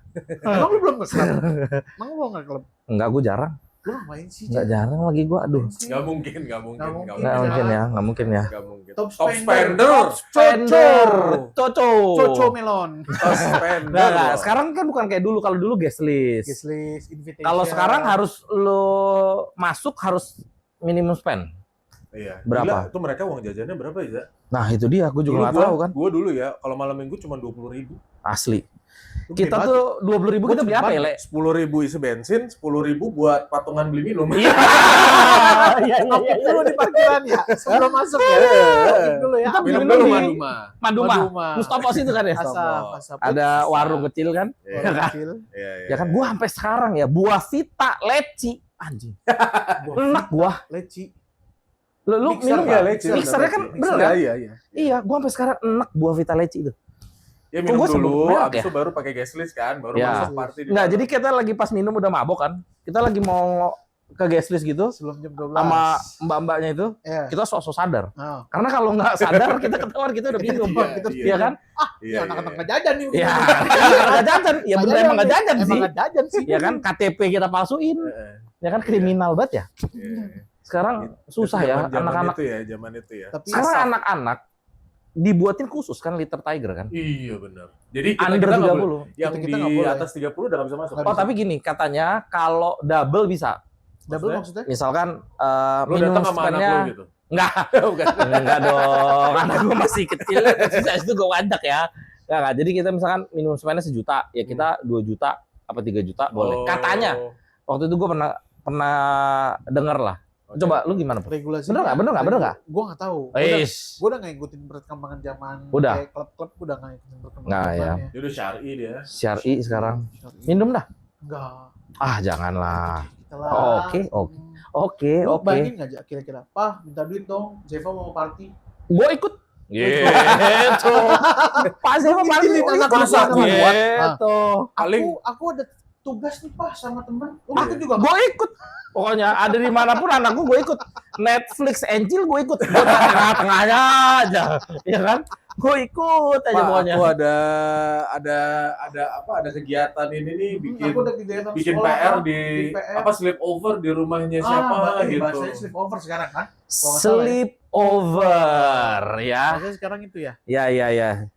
Emang lu belum ke klub? Emang lu nggak ke klub? Enggak, gua jarang. Lu ngapain sih? Enggak jarang lagi gua. Aduh. Nggak mungkin. Nggak mungkin. Nggak mungkin ya. Nggak mungkin. Top Top spender. spender. Coco. Coco melon. Top spender. Nggak. Sekarang kan bukan kayak dulu. Kalau dulu guest list. Guest list, invitation. Kalau sekarang harus lo masuk harus minimum spend. Iya. Berapa? Gila, itu mereka uang jajannya berapa ya? Nah itu dia, gue juga nggak tahu kan. Gue dulu ya, kalau malam minggu cuma 20.000. Asli. Lu Kita gede tuh 20.000 kita beli apa ya, Le? 10.000 isi bensin, 10.000 buat patungan beli minum. Iya. Iya, banget. Dulu di parkiran ya, sebelum masuk ya. Iya. Dulu ya. Kita Minum minum dulu di Maduma. Maduma. Mustopo situ kan ya. Asap. Ada warung kecil kan. Iya, kecil. iya, iya. Ya kan gua sampai sekarang ya buah vita leci anjing. Enak gua. Leci. Lu Mixer minum nggak, nggak? Leci? Mixernya kan Mixer, bener kan? Iya, iya. Iya, gua sampai sekarang enak buah vita leci itu. Ya minum Gua sebut dulu, merek abis ya? itu baru pakai guest list kan, baru Ya. masuk party di Enggak, dalam. jadi kita lagi pas minum udah mabok kan. Kita lagi mau ke guest list gitu Sebelum jam 12. sama mbak-mbaknya itu, Iya. kita sok-sok sadar. Oh. Karena kalau nggak sadar kita ketahuan kita udah minum, Iya, iya kan? Iya, Anak-anak nggak jajan nih. Iya, nggak jajan. Ya bener emang nggak jajan Emang sih. nggak jajan sih. Ya kan KTP kita palsuin, ya kan kriminal banget ya. Iya. Sekarang susah ya Zaman anak-anak. itu ya, zaman itu ya. Tapi Sekarang anak-anak dibuatin khusus kan liter tiger kan. Iya benar. Jadi kita Under nggak 30. boleh- yang Kita di nggak boleh. atas 30 udah nggak bisa masuk. Nggak Oh bisa. tapi gini katanya kalau double bisa. double maksudnya? Misalkan Lu minimum datang sama anak spendnya lu gitu. enggak. Bukan. Enggak dong, anak gue masih kecil, sisa itu gue wadak ya. Enggak, jadi kita misalkan minimum spendnya 1 juta, ya kita 2 juta apa 3 juta boleh. Oh. Katanya, waktu itu gue pernah denger lah. Oke. Coba lu gimana? Regulasi. Bener nggak? Gue nggak tahu. Eish. Gue udah nggak ngikutin perkembangan zaman. Udah. Kayak klub-klub gue udah nggak ngikutin perkembangan. Nggak, ya. zamannya. Dia udah syar'i dia. Syari sekarang. Syar'i. Minum dah. Enggak. Ah, janganlah. Kita lah. Oke, oke. Oke, Lu oke. bayangin nggak kira-kira? Pak, minta duit dong. Zeva mau party. Gue ikut. Gitu. Pas saya mau party, Ngikilin anak ikut. masa gua. Gitu. Aku ada tugas nih Pak sama teman. Lu ikut juga. Gue ikut. Pokoknya ada di manapun anak gue ikut. Netflix and chill gue ikut. Gue tengah-tengahnya aja. Ya kan? Gue ikut aja Pak, pokoknya. aku ada kegiatan ini nih bikin Aku udah kegiatan bikin sekolah, PR Bang. di Bikin PR. apa sleepover di rumahnya siapa gitu. Bahasanya sleep over sekarang kan? Sleep over ya. Bahasanya sekarang itu ya. Ya.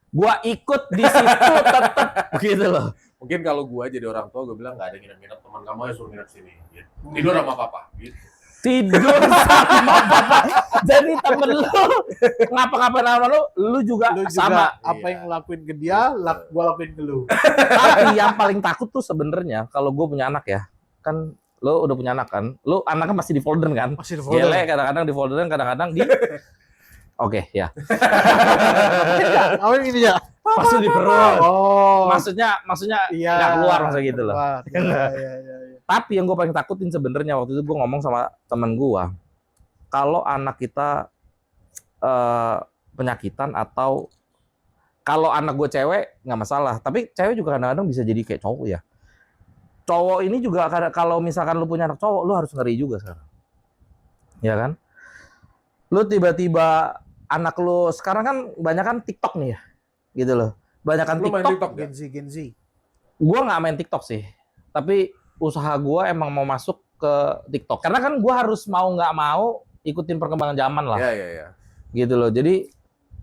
Gua ikut di situ tetap gitu loh. Mungkin kalau gua jadi orang tua gua bilang nggak ada nginep-nginep teman kamu ya suruh nginep sini. Gitu. Tidur sama papa. Gitu. Tidur sama papa. Jadi temen lu ngapa-ngapain sama lu juga Lu juga sama. apa Iya. yang ngelakuin ke dia, gua lakuin ke lu. Tapi yang paling takut tuh sebenarnya kalau gue punya anak ya, kan lo udah punya anak kan, lo anaknya masih di folder kan, Masih di gele kadang-kadang di folder, kadang-kadang di, oke ya, Awalnya gini ya. masih di perut, Oh. maksudnya Iya. nggak keluar maksudnya gitu loh. Keluar. Iya. Tapi yang gue paling takutin sebenarnya waktu itu gue ngomong sama temen gue, kalau anak kita penyakitan atau kalau anak gue cewek nggak masalah, tapi cewek juga kadang-kadang bisa jadi kayak cowok ya. Cowok ini juga kalau misalkan lu punya anak cowok, lu harus ngeri juga sekarang. Ya kan? Lu tiba-tiba anak lu sekarang kan banyak kan TikTok nih ya. Gitu loh. Banyak kan Lu main TikTok. TikTok nggak? Gen Z. Gua nggak main TikTok sih. Tapi usaha gua emang mau masuk ke TikTok. Karena kan gua harus mau nggak mau ikutin perkembangan zaman lah. Iya. Gitu loh. Jadi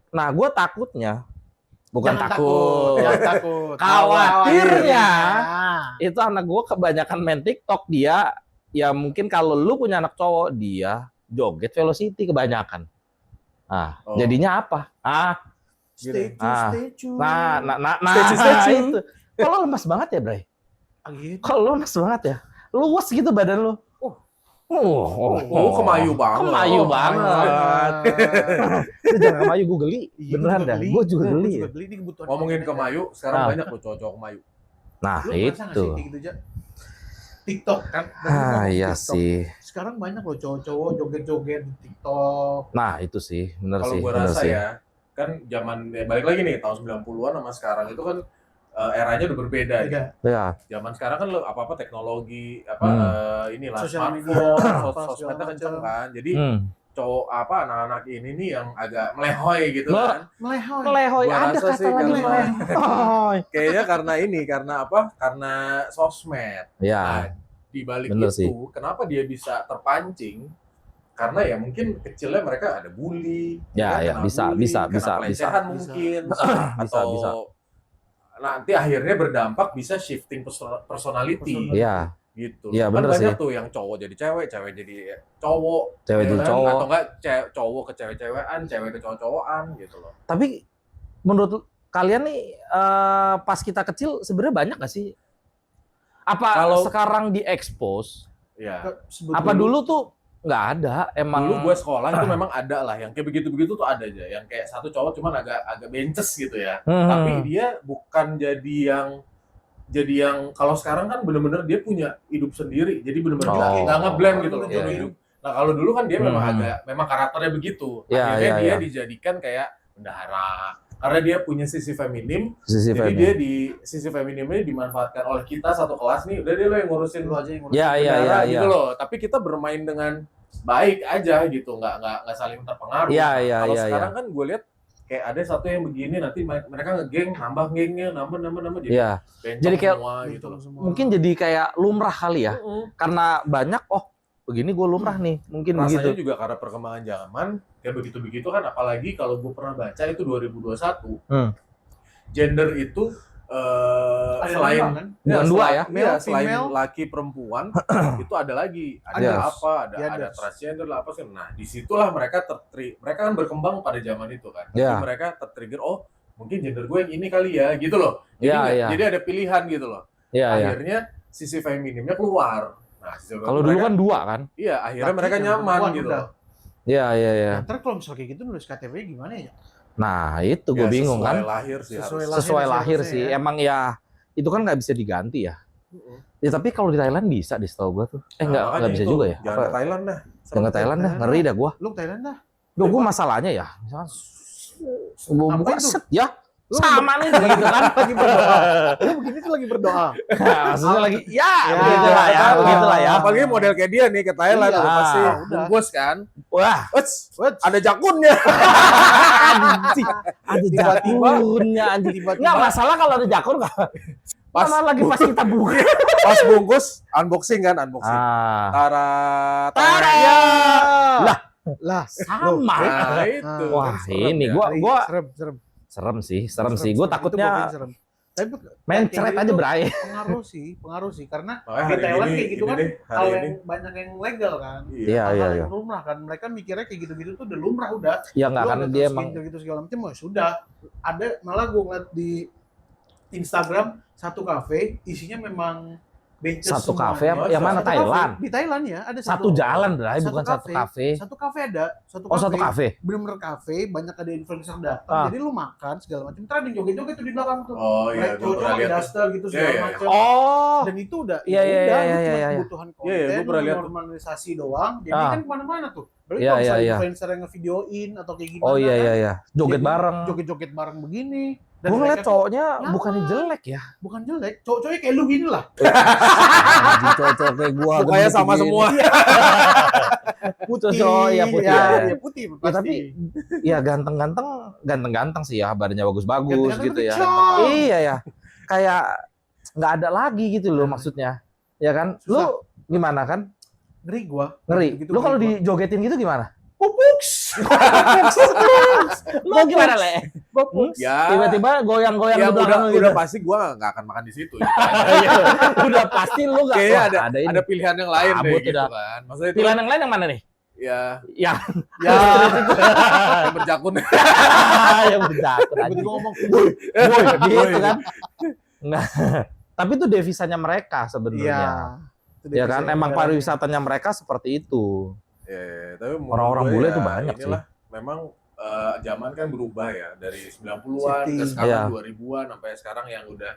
nah gua takutnya bukan Jangan takut. Jangan takut. Khawatirnya Nah. itu anak gue kebanyakan main TikTok, dia ya mungkin kalau lu punya anak cowok dia joget velocity kebanyakan. Nah, Oh. jadinya apa? Stay tune. Nah, itu. Kalau lemas banget ya, Bray? Gitu. Kalau lemas banget ya? Luas gitu badan lu. Kemayu banget. Kemayu banget. Itu jangan kemayu, gue geli. Iya, Beneran dah, gue juga geli. Ini kebutuhan. Ngomongin internet. kemayu, sekarang Ah. banyak loh cowok-cowok kemayu. Nah, Lu merasa nggak itu. sih kayak gitu, Jak? TikTok kan. Dari ngomong Iya TikTok. sih. Sekarang banyak loh cowok-cowok joget-joget di TikTok. Nah, itu sih, bener Kalau sih, gue bener rasa sih. ya, kan zaman balik lagi nih tahun 90-an sama sekarang itu kan eranya udah berbeda. Beda. Ya, Zaman sekarang kan apa-apa teknologi, inilah Sosial media, smartphone, apa, sosmednya segala kenceng macam. kan. Jadi hmm. cowok anak-anak ini nih yang agak melehoy gitu Lo- kan. Melehoy. Melehoy, Gua ada rasa kata sih lagi karena- melehoy. Kayaknya karena apa? Karena sosmed. Ya, Nah, di balik bener itu, sih. kenapa dia bisa terpancing? Karena ya mungkin kecilnya mereka ada bully, Ya, kena bisa, bully, bisa, kena bisa, pelecehan bisa. mungkin, Bisa, atau bisa. nanti akhirnya berdampak bisa shifting personality, Iya, gitu. Iya, Kan bener banyak sih. tuh yang cowok jadi cewek, cewek jadi cowok, cewek ya itu kan? cowok. atau enggak cowok ke cewek-cewekan, cewek ke cowok-cowokan gitu loh. Tapi menurut kalian nih pas kita kecil sebenarnya banyak gak sih? Apa Kalau- sekarang diekspos? Ya. Apa dulu tuh nggak ada? Emang Dulu gue sekolah itu memang ada lah yang kayak begitu-begitu tuh ada aja, yang kayak satu cowok cuman agak bences gitu ya. Tapi dia bukan jadi yang kalau sekarang kan bener-bener dia punya hidup sendiri, jadi bener-bener Oh. nggak ngeblend gitu loh. Iya, Jadi iya. hidup. Nah kalau dulu kan dia memang Hmm. memang karakternya begitu. Iya, Akhirnya iya, dia iya. dijadikan kayak bendahara karena dia punya sisi feminim. sisi Jadi femi. dia di sisi feminimnya dimanfaatkan oleh kita satu kelas nih. Udah deh lo yang ngurusin Lu aja yang ngurusin. Ya, iya, bendahara iya, gitu iya. loh. Tapi kita bermain dengan baik aja gitu, nggak saling terpengaruh. Iya, iya, Kalau iya, sekarang kan gue lihat kayak ada satu yang begini, nanti mereka ngegeng, nambah gengnya, nambah jadi Iya. bencong Jadi kayak- semua gitu loh. Mungkin jadi kayak lumrah kali ya. Karena banyak begini gue lumrah nih. Mungkin Rasanya begitu. juga karena perkembangan zaman kayak begitu-begitu kan, apalagi kalau gue pernah baca itu 2021 Hmm. gender itu Ada selain lima, kan? Bukan dua ya? Iya, Male, selain female. laki perempuan itu ada lagi, ada Yes. apa, ada Genders. transgender lah apa sih. Nah, disitulah mereka mereka kan berkembang pada zaman itu kan. Iya. Jadi mereka tertrigger, oh mungkin gender gue yang ini kali ya, gitu loh. Jadi, Iya, iya. jadi ada pilihan gitu loh. Iya, iya. Akhirnya sisi feminimnya keluar. Nah, sisi Kalau dulu mereka- kan dua kan? iya, akhirnya Laki mereka yang nyaman perempuan gitu udah. loh. Iya, iya, iya. Nah, ntar kalau misalnya kayak gitu nulis KTP gimana ya? Nah, itu gue Ya, bingung sesuai kan. lahir sih Sesuai harus. Sesuai lahir harusnya sih. ya. Emang ya itu kan nggak bisa diganti ya. Ya tapi kalau di Thailand bisa di setahu gua tuh. Nah, Nggak makanya bisa itu, juga ya. Jangan Apa- ke Thailand dah. Jangan ke Thailand dah, ngeri dah gua. Lu ke Thailand dah. Duh, gua masalahnya ya, misalkan gua Apa buka itu? set ya, sama nih gitu kan. lagi berdoa. Lu begini tuh lagi berdoa. Nah, maksudnya lagi ya, Ya, begitulah ya, ya. begitulah ya. Apalagi model kayak dia nih ke Thailand Iya. tuh pasti Ah, udah. bungkus kan. Wah, Wets. Ada jakunnya. anjing. Ada Tiba-tiba. jakunnya anjing. Tiba-tiba. Nggak masalah kalau ada jakun nggak. Pas Mana lagi pas kita buka. pas bungkus unboxing kan unboxing. Ah, Tara Tara. Ya. Lah, Lah, sama. Nah, itu. Wah, Kan serem ini ya. gua serem. serem sih. Gua Itu takutnya pokoknya serem. Tapi mencret kayak aja gitu Bray. pengaruh sih karena Makanya di hari Thailand ini- kayak gitu ini kan nih, hari kalau ini. yang banyak yang legal kan. Iya, Hal-hal iya, yang lumrah kan mereka mikirnya kayak gitu-gitu tuh udah lumrah udah. Ya nggak Lu kan ada dia terus emang gitu segala macam ya sudah. Ada malah gue ngeliat di Instagram satu kafe isinya memang benches satu semuanya. kafe apa? Oh, Yang mana Satu Thailand? kafe. Di Thailand ya ada Satu jalan Bray, bukan satu kafe. Satu kafe ada, Oh, satu kafe. bener-bener kafe, banyak ada influencer datang. Ah. Jadi lu makan segala macam. Ntar ada yang joget-joget tuh di belakang tuh. Oh iya, Kayak gue cowok-cowok pernah pakai lihat. daster gitu segala Iya, iya. macam. Oh, Dan itu udah, Iya, ya iya, udah, iya, lu iya, cuma iya. kebutuhan konten, Iya, iya, gua pernah lihat tuh. normalisasi doang. Jadi Ah. kan kemana-mana tuh. Berarti Iya, kalau misalnya iya, iya. influencer yang ngevideoin atau kayak gimana oh iya kan, iya iya. Joget jadi bareng. joget-joget bareng begini. Dan Gue ngeliat mereka tuh cowoknya nyaman. bukannya jelek ya. bukan jelek, cowok-cowoknya kayak lu gini lah. Anjing cowok-cowok kayak gua. Mukanya gendut sama begini. semua. Putih, Cowok, ya, putih, ya, ya. ya, putih Ya, pasti. tapi ya ganteng-ganteng sih ya, badannya bagus-bagus Ganteng-ganteng gitu ya. tapi cong. Iya ya. Kayak nggak ada lagi gitu loh maksudnya. Ya kan? Lu gimana kan? Ngeri gua. Ngeri. Gitu-gitu Lu kalau ngeri gua. dijogetin gitu gimana? Pupuks. Lu gimana, Le? Pupuks. Ya. Tiba-tiba goyang-goyang Ya di belakang udah, lu gitu. udah pasti gue nggak akan makan di situ. Gitu. Iya, udah pasti lu nggak. Kayaknya Wah, ada ini. ada pilihan yang lain Cabut deh gitu udah. kan. Maksudnya itu Pilihan yang lain yang mana nih? ya Ya, Ya, yang berjakun. yang berjakut aja. tiba-tiba ngomong, Boy, gitu Boy. kan. Nah, tapi itu devisanya mereka sebenarnya. iya. Itu Ya kan, definisi emang negaranya. pariwisatanya mereka seperti itu. Ya, tapi menurut Orang-orang gue bule ya, tuh banyak inilah, memang zaman kan berubah ya dari 90-an ke City. sekarang Iya. 2000-an sampai sekarang yang udah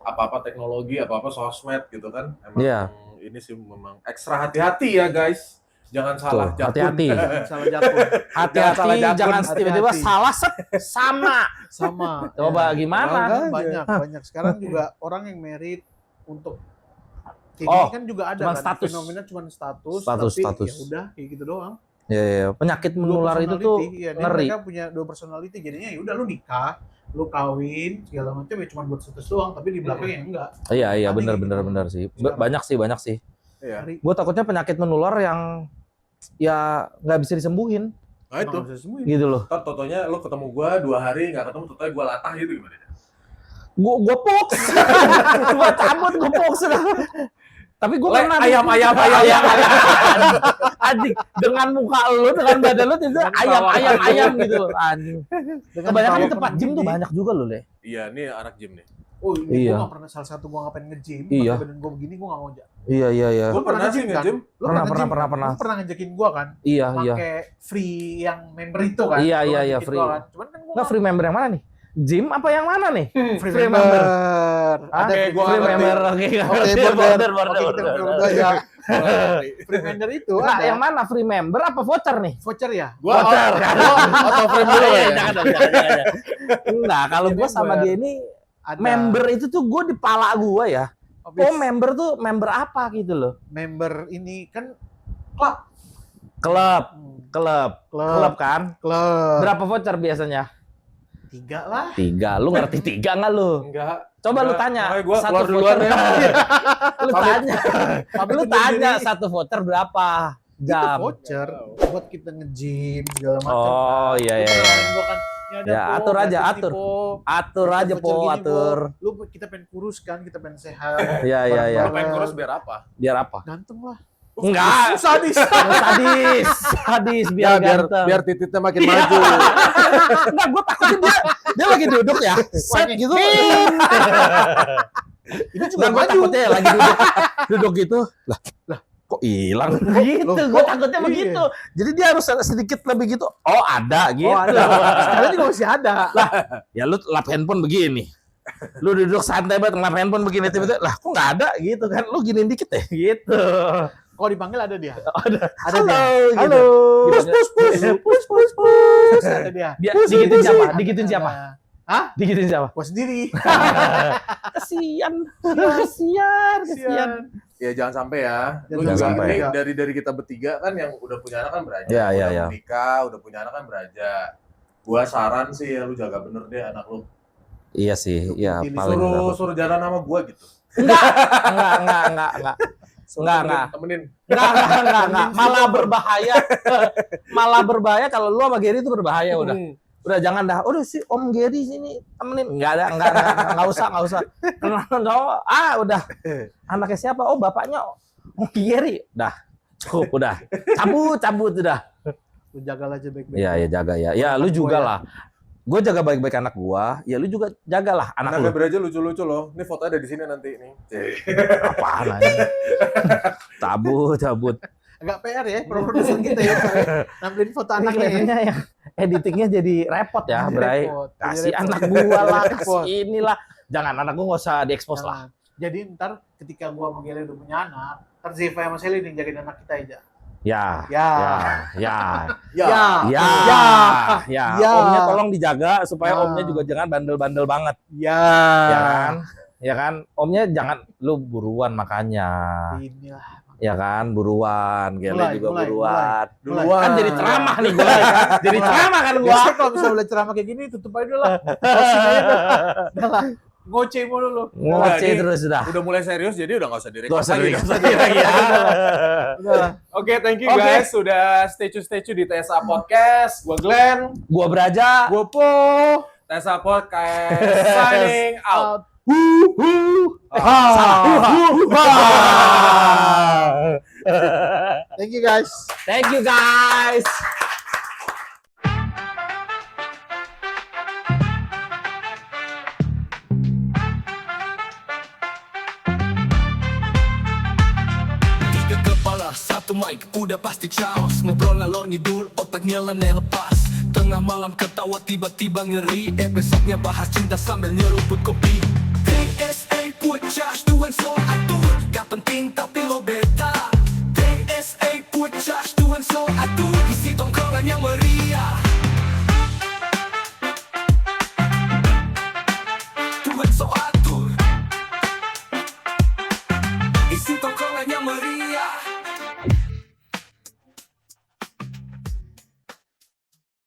apa-apa teknologi, apa-apa sosmed gitu kan. Emang Iya. ini sih memang ekstra hati-hati ya guys. Jangan salah Tuh, jakun. hati-hati. Salah jatuh. Hati-hati, salah jakun. jangan tiba-tiba Hati-hati. salah set sama. Sama. Coba Ya. gimana? Banyak. Sekarang juga orang yang merit untuk kayak Oh, gini kan juga ada cuman kan status. fenomena cuman status, Status, tapi status. ya udah kayak gitu doang. Ya, penyakit Dua menular itu tuh personality, iya, dia ngeri. mereka punya dua personality jadinya ya udah lu nikah, lu kawin segala macam ya cuma buat status doang tapi di belakangnya enggak. Iya, iya, Aneh benar gitu. sih. Sekarang. Banyak sih. Iya. Ngeri. Gue takutnya penyakit menular yang ya nggak bisa disembuhin Nah itu. Emang bisa sembuhin. gitu loh. Ntar totonya lo ketemu gua 2 hari nggak ketemu, totonya gua latah gitu gimana? Gue pox, gue cabut gue pox sudah. Tapi gue Le, pernah ayam. anjing dengan muka lu dengan badan lu itu ayam gitu loh anjing. Dengan Kebanyakan tawa di tempat gym tuh pengemudi. banyak juga loh, Le. Iya, ini anak gym nih. Oh ini Iya. gua nggak pernah salah satu gua ngapain nge-gym, Iya. pakai badan gua begini gua nggak mau aja. Iya. Gua pernah sih nge-gym. Lu Pernah, nge-gym pernah, kan? pernah. Lu pernah ngajakin gua kan? Iya. Pakai free yang member itu kan? Iya, Lu iya, ngajakin free. gua kan? Cuman kan gua Nggak free member yang mana nih? Gym apa yang mana nih? free, free member. member. Ada Oke, gua Free ngerti. member, oke. Oke, border. Oke, kita berdua ya. Free member itu Nah, ada yang mana free member apa voucher nih? voucher ya? Gua Voucher. auto frame dulu ya. Jangan dong. Enggak, kalau Iya, gue sama member. dia ini Ada member itu tuh gue di pala gue ya. Habis Oh member tuh member apa gitu loh? member ini kan klub. Klub, klub Klub. kan? Klub. Berapa voucher biasanya? 3 lah. 3. Lu ngerti 3 nggak lu? Enggak. Coba lu Enggak. tanya. Makanya gua Satu keluar duluan voucher ya. Lu tanya. Pamit Lu undur tanya diri. satu voucher berapa Itu jam? voucher buat kita nge-gym segala macam. Oh, kan. iya, Itu iya, kan iya. gua kan, ini ada Ya, Po, atur aja, gratis atur. nih, Po. Atur aja Voucher po, gini, atur. Po. Lu kita pengen kurus kan, kita pengen sehat. Iya. Lu pengen kurus biar apa? Biar apa? Ganteng lah. Enggak. Sadis. Sadis biar ganteng. biar titiknya makin Iya. maju. Enggak, gue takutnya dia lagi duduk ya, set gitu. Ini juga Nah, gue maju. takutnya ya lagi duduk gitu. Lah, kok hilang? Gitu, Loh, gue kok- takutnya iya. begitu. Jadi dia harus sedikit lebih gitu. Oh, ada gitu. Oh, ada. Sekarang juga masih ada. Ya lu lap handphone begini. Lu duduk santai banget ngelap handphone begini tiba-tiba. Lah, kok nggak ada gitu kan? Lu giniin dikit deh gitu. Kalau dipanggil ada dia. Ada Ada halo, dia. gitu. Halo. Gitu. Push. Ada dia. Dia digituin siapa? Digituin siapa? Ada. Hah? Digituin siapa? Gua sendiri. Kasian. Ya jangan sampai ya. Lu Jangan juga sampai. ini dari kita bertiga kan yang udah punya anak kan beraja. Iya, iya, udah iya. menikah, udah punya anak kan beraja. Gua saran sih ya lu jaga bener deh anak lu. Iya sih, iya Pilih paling benar. Suruh jalan sama gua gitu. Enggak. Enggak. Temenin. Enggak. Malah berbahaya. Malah berbahaya kalau lu sama Gary itu berbahaya udah. Udah jangan dah. Udah si Om Gary sini temenin. Enggak usah. Kenal udah. Anaknya siapa? Oh, bapaknya Om Gary. Dah. Cukup udah. Cabut udah. Lu jagalah aja baik-baik. Iya, ya jaga ya. Ya lu juga lah. Gue jaga baik-baik anak gua, ya lu juga jagalah anak Anaknya lu. beraja lucu-lucu loh. Ini foto ada di sini nanti nih. Apaan aja. Cabut. Agak PR ya produser kita ya. Nampilin foto Ini anaknya. kelihatannya ya editingnya jadi repot ya, Bray. Repot. Kasih Jadi anak repot. gua lah, Repot. kasih inilah. Jangan anak gua nggak usah diekspos lah. Jadi ntar ketika gua mengira udah punya anak, ntar Ziva sama Sally nih jagain anak kita aja. Ya. Ya. Omnya tolong dijaga supaya Ya. omnya juga jangan bandel-bandel banget, Ya. ya kan? Omnya jangan lu buruan makanya, Inilah. ya kan? Buruan, Gele juga Mulai. buruan. Duluan. Kan jadi ceramah nih gua. Jadi ceramah kan gua. Biasanya kalau misalnya udah ceramah kayak gini tutup aja dulu lah. Closing aja dah. Udah lah. Ngoceh mulu lu. Ngoceh Ini terus dah. Udah mulai serius jadi udah nggak usah direkod Gak usah lagi. lagi ya. Udah lah. Oke, thank you Oke. guys sudah stay tune di TSA Podcast. Gua Glenn, Gua Beraja. gua Po. TSA Podcast signing out. Thank you guys. Thank you guys. Tiga kepala, satu mic, udah pasti chaos. Ngobrol ngalor ngidul, otaknya leneh lepas. Tengah malam ketawa tiba-tiba ngeri. Besoknya bahas cinta sambil nyeruput kopi. TSA put charge to and so atur. Gak penting tapi lo beta.